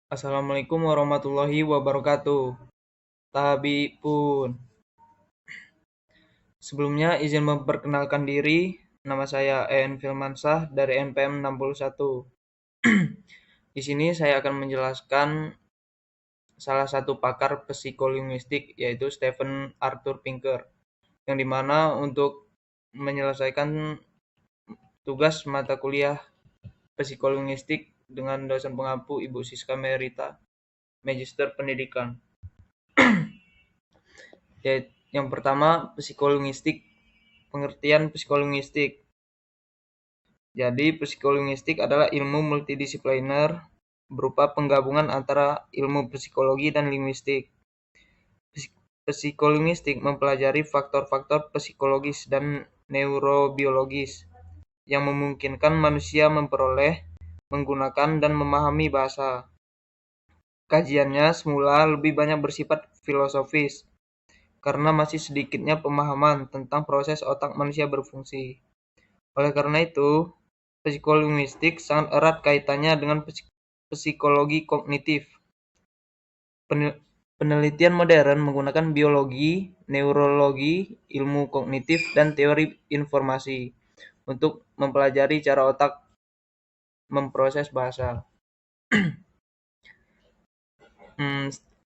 Assalamualaikum warahmatullahi wabarakatuh. Tabi pun. Sebelumnya izin memperkenalkan diri. Nama saya En Filmansah dari NPM 61. Di sini saya akan menjelaskan salah satu pakar psikolinguistik yaitu Stephen Arthur Pinker, yang dimana untuk menyelesaikan tugas mata kuliah psikolinguistik dengan dosen pengampu Ibu Siska Merita, Magister Pendidikan. Yang pertama, psikolinguistik. Pengertian psikolinguistik. Jadi, psikolinguistik adalah ilmu multidisipliner berupa penggabungan antara ilmu psikologi dan linguistik. Psikolinguistik mempelajari faktor-faktor psikologis dan neurobiologis yang memungkinkan manusia memperoleh, menggunakan, dan memahami bahasa. Kajiannya semula lebih banyak bersifat filosofis, karena masih sedikitnya pemahaman tentang proses otak manusia berfungsi. Oleh karena itu, psikolinguistik sangat erat kaitannya dengan psikologi kognitif. Penelitian modern menggunakan biologi, neurologi, ilmu kognitif, dan teori informasi untuk mempelajari cara otak memproses bahasa.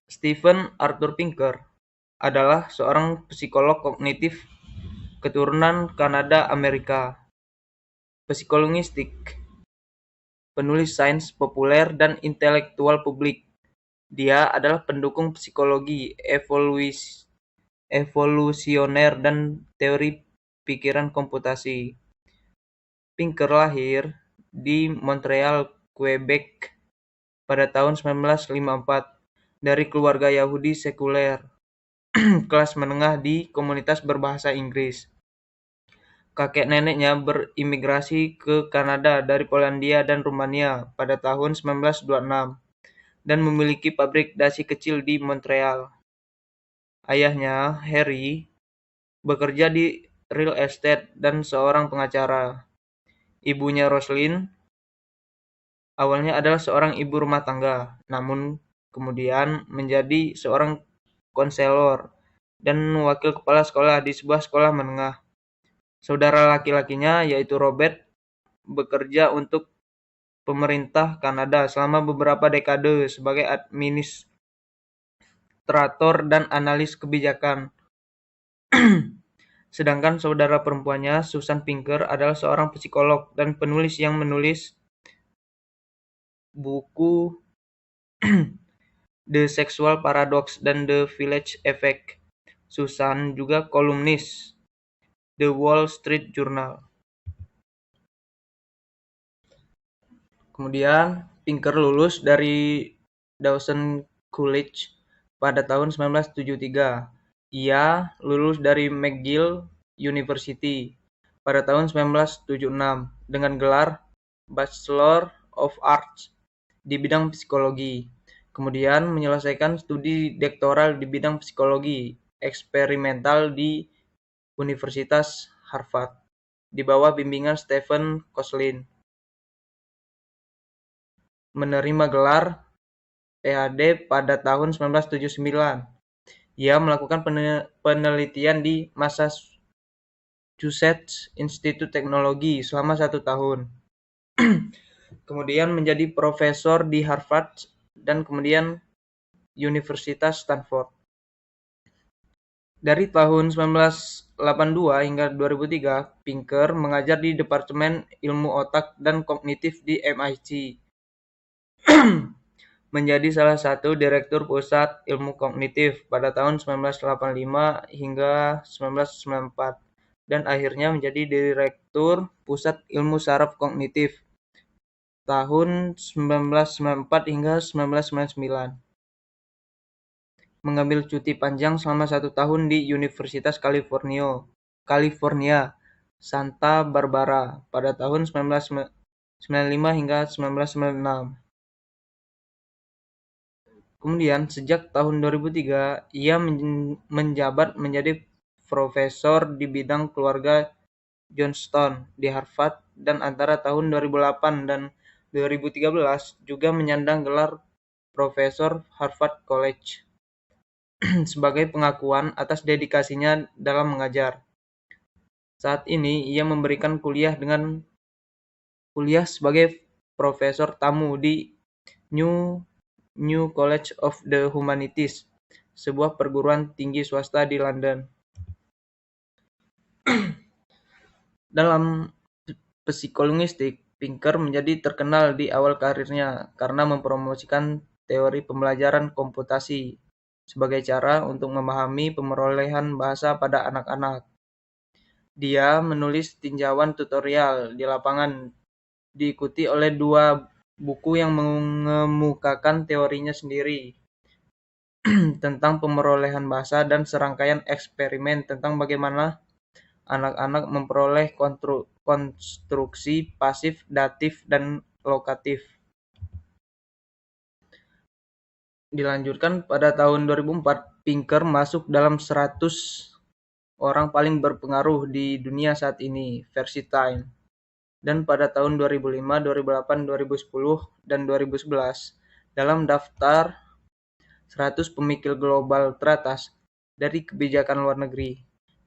Stephen Arthur Pinker adalah seorang psikolog kognitif keturunan Kanada Amerika. Psikolinguistik, penulis sains populer dan intelektual publik. Dia adalah pendukung psikologi evolusioner dan teori pikiran komputasi. Pinker lahir di Montreal, Quebec pada tahun 1954 dari keluarga Yahudi sekuler kelas menengah di komunitas berbahasa Inggris. Kakek neneknya berimigrasi ke Kanada dari Polandia dan Rumania pada tahun 1926 dan memiliki pabrik dasi kecil di Montreal. Ayahnya, Harry, bekerja di real estate dan seorang pengacara. Ibunya, Roslyn, awalnya adalah seorang ibu rumah tangga, namun kemudian menjadi seorang konselor dan wakil kepala sekolah di sebuah sekolah menengah. Saudara laki-lakinya, yaitu Robert, bekerja untuk pemerintah Kanada selama beberapa dekade sebagai administrator dan analis kebijakan. Sedangkan saudara perempuannya, Susan Pinker, adalah seorang psikolog dan penulis yang menulis buku The Sexual Paradox dan The Village Effect. Susan juga kolumnis The Wall Street Journal. Kemudian Pinker lulus dari Dawson College pada tahun 1973. Ia lulus dari McGill University pada tahun 1976 dengan gelar Bachelor of Arts di bidang psikologi. Kemudian menyelesaikan studi doktoral di bidang psikologi eksperimental di Universitas Harvard di bawah bimbingan Stephen Koslin. Menerima gelar Ph.D. pada tahun 1979. Ia melakukan penelitian di Massachusetts Institute Teknologi selama 1 tahun. Kemudian menjadi profesor di Harvard dan kemudian Universitas Stanford. Dari tahun 1982 hingga 2003, Pinker mengajar di Departemen Ilmu Otak dan Kognitif di MIT. Menjadi salah satu direktur Pusat Ilmu Kognitif pada tahun 1985 hingga 1994 dan akhirnya menjadi direktur Pusat Ilmu Saraf Kognitif tahun 1994 hingga 1999. Mengambil cuti panjang selama 1 tahun di Universitas California, Santa Barbara pada tahun 1995 hingga 1996. Kemudian, sejak tahun 2003, ia menjabat menjadi profesor di bidang keluarga Johnstone di Harvard dan antara tahun 2008 dan 2013 juga menyandang gelar Profesor Harvard College sebagai pengakuan atas dedikasinya dalam mengajar. Saat ini ia memberikan kuliah sebagai profesor tamu di New College of the Humanities, sebuah perguruan tinggi swasta di London. Dalam psikolinguistik, Pinker menjadi terkenal di awal karirnya karena mempromosikan teori pembelajaran komputasi sebagai cara untuk memahami pemerolehan bahasa pada anak-anak. Dia menulis tinjauan tutorial di lapangan, diikuti oleh 2 buku yang mengemukakan teorinya sendiri tentang pemerolehan bahasa dan serangkaian eksperimen tentang bagaimana anak-anak memperoleh konstruksi pasif, datif, dan lokatif. Dilanjutkan pada tahun 2004, Pinker masuk dalam 100 orang paling berpengaruh di dunia saat ini, versi Time. Dan pada tahun 2005, 2008, 2010, dan 2011, dalam daftar 100 pemikir global teratas dari kebijakan luar negeri.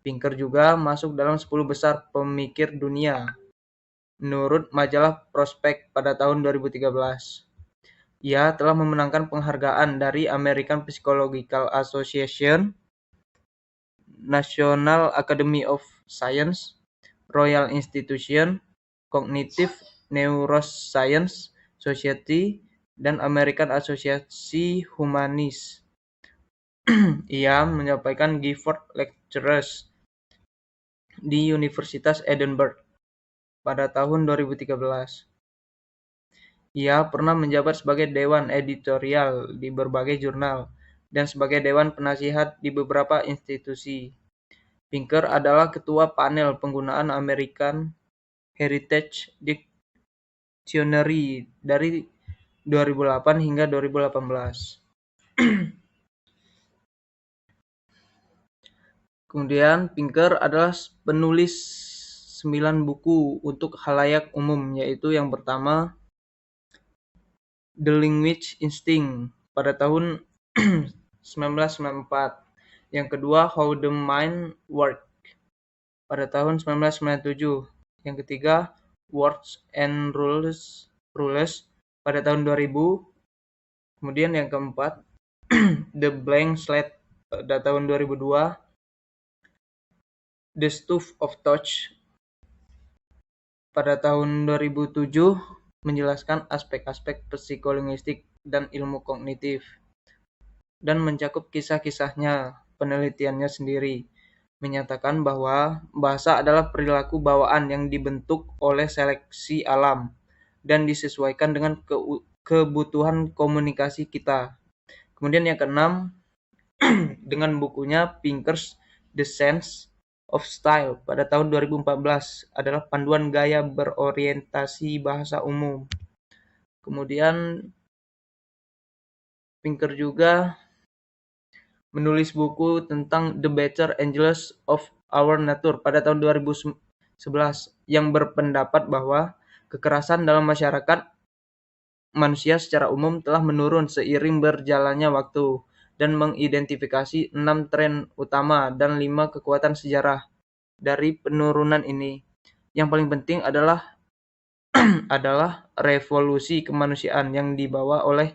Pinker juga masuk dalam 10 besar pemikir dunia, menurut majalah Prospect pada tahun 2013. Ia telah memenangkan penghargaan dari American Psychological Association, National Academy of Science, Royal Institution, Cognitive Neuroscience Society, dan American Association Humanis. Ia menyampaikan Gifford Lectures di Universitas Edinburgh pada tahun 2013. Ia pernah menjabat sebagai dewan editorial di berbagai jurnal dan sebagai dewan penasihat di beberapa institusi. Pinker adalah ketua panel penggunaan American Heritage Dictionary dari 2008 hingga 2018. Kemudian Pinker adalah penulis 9 buku untuk khalayak umum, yaitu yang pertama The Language Instinct pada tahun 1994, yang kedua How the Mind Works pada tahun 1997, yang ketiga Words and Rules pada tahun 2000, kemudian yang keempat The Blank Slate pada tahun 2002, The Stuff of Touch pada tahun 2007, menjelaskan aspek-aspek psikolinguistik dan ilmu kognitif, dan mencakup kisah-kisahnya, penelitiannya sendiri, menyatakan bahwa bahasa adalah perilaku bawaan yang dibentuk oleh seleksi alam dan disesuaikan dengan kebutuhan komunikasi kita. Kemudian yang keenam, dengan bukunya Pinker's The Sense of Style pada tahun 2014 adalah panduan gaya berorientasi bahasa umum. Kemudian Pinker juga menulis buku tentang The Better Angels of Our Nature pada tahun 2011 yang berpendapat bahwa kekerasan dalam masyarakat manusia secara umum telah menurun seiring berjalannya waktu, dan mengidentifikasi 6 tren utama dan 5 kekuatan sejarah dari penurunan ini. Yang paling penting adalah revolusi kemanusiaan yang dibawa oleh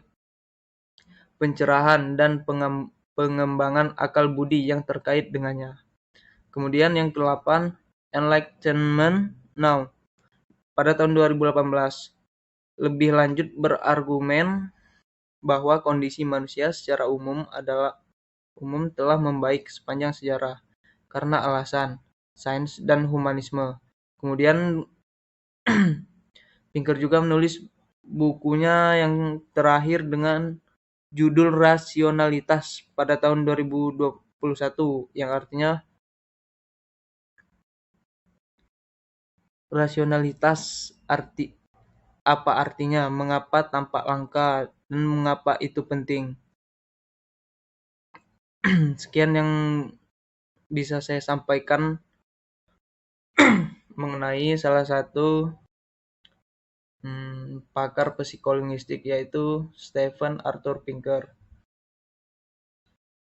pencerahan dan pengembangan akal budi yang terkait dengannya. Kemudian yang ke-8, Enlightenment Now pada tahun 2018 lebih lanjut berargumen bahwa kondisi manusia secara umum telah membaik sepanjang sejarah karena alasan sains dan humanisme. Kemudian Pinker juga menulis bukunya yang terakhir dengan judul Rasionalitas pada tahun 2021, yang artinya rasionalitas apa artinya, mengapa tampak langka, dan mengapa itu penting. Sekian yang bisa saya sampaikan mengenai salah satu pakar psikolinguistik, yaitu Stephen Arthur Pinker.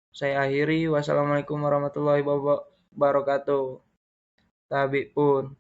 Saya akhiri, wassalamualaikum warahmatullahi wabarakatuh. Tabi pun.